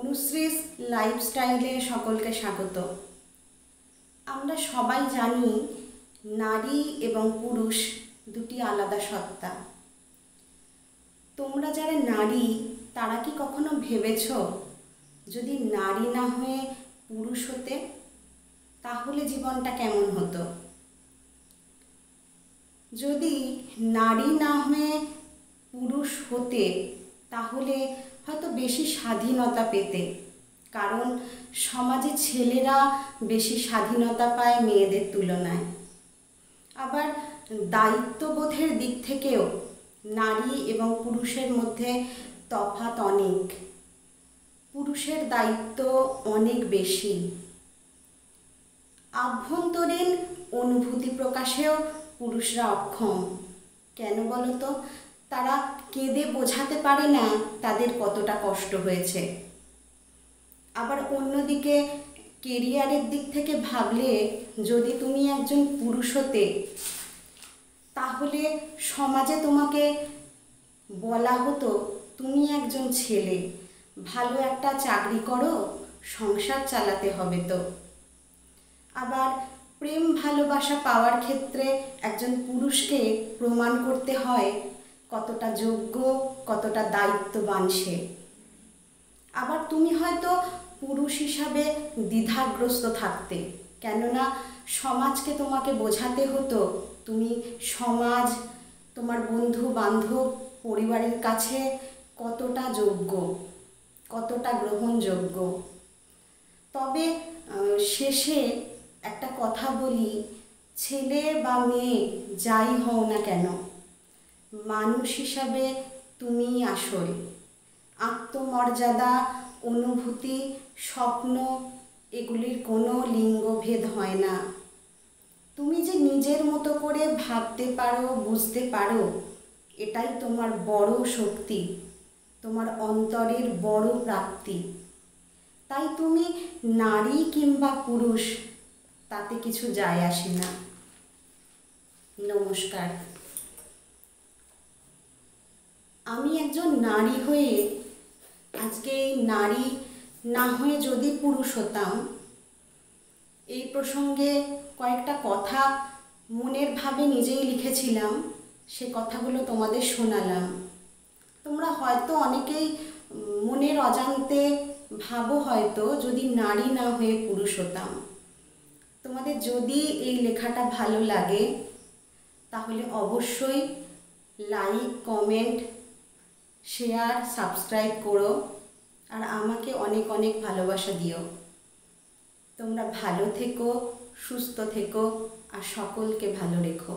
অনুশ্রীস লাইফস্টাইলে সকলকে স্বাগত। আমরা সবাই জানি নারী এবং পুরুষ দুটি আলাদা সত্তা। তোমরা যারা নারী তারা কি কখনো ভেবেছ যদি নারী না হয়ে পুরুষ হতে তাহলে জীবনটা কেমন হতো? যদি নারী না হয়ে পুরুষ হতে তাহলে হয়তো বেশি স্বাধীনতা পেতে, কারণ সমাজে ছেলেরা বেশি স্বাধীনতা পায় মেয়েদের তুলনায়। আবার দায়িত্ববোধের দিক থেকেও নারী এবং পুরুষের মধ্যে তফাৎ অনেক। পুরুষের দায়িত্ব অনেক বেশি। আভ্যন্তরীণ অনুভূতি প্রকাশেও পুরুষরা অক্ষম। কেন বলো তো? তারা কেঁদে বোঝাতে পারে না তাদের কতটা কষ্ট হয়েছে। আবার অন্যদিকে কেরিয়ারের দিক থেকে ভাবলে, যদি তুমি একজন পুরুষ হতে তাহলে সমাজে তোমাকে বলা হতো তুমি একজন ছেলে, ভালো একটা চাকরি করো, সংসার চালাতে হবে তো। আবার প্রেম ভালোবাসা পাওয়ার ক্ষেত্রে একজন পুরুষকে প্রমাণ করতে হয় কতটা যোগ্য, কতটা দায়িত্ববান সে। আবার তুমি হয়তো পুরুষ হিসাবে দ্বিধাগ্রস্ত থাকতে, কেননা সমাজকে তোমাকে বোঝাতে হতো তুমি সমাজ, তোমার বন্ধু বান্ধব, পরিবারের কাছে কতটা যোগ্য, কতটা গ্রহণযোগ্য। তবে শেষে একটা কথা বলি, ছেলে বা মেয়ে যাই হও না কেন, মানুষ হিসাবে তুমিই আসল। আত্মমর্যাদা, অনুভূতি, স্বপ্ন এগুলির কোনো লিঙ্গভেদ হয় না। তুমি যে নিজের মতো করে ভাবতে পারো, বুঝতে পারো, এটাই তোমার বড় শক্তি, তোমার অন্তরের বড় প্রাপ্তি। তাই তুমি নারী কিংবা পুরুষ তাতে কিছু যায় আসে না। নমস্কার। আমি একজন নারী হয়ে আজকে এই নারী না হয়ে যদি পুরুষ হতাম, এই প্রসঙ্গে কয়েকটা কথা মনের ভাবে নিজেই লিখেছিলাম, সে কথাগুলো তোমাদের শোনালাম। তোমরা হয়তো অনেকেই মনের অজান্তে ভাবো হয়তো যদি নারী না হয়ে পুরুষ হতাম। তোমাদের যদি এই লেখাটা ভালো লাগে তাহলে অবশ্যই লাইক, কমেন্ট, শেয়ার, সাবস্ক্রাইব করো, আর আমাকে অনেক অনেক ভালোবাসা দিও। তোমরা ভালো থেকো, সুস্থ থেকো, আর সকলকে ভালো রেখো।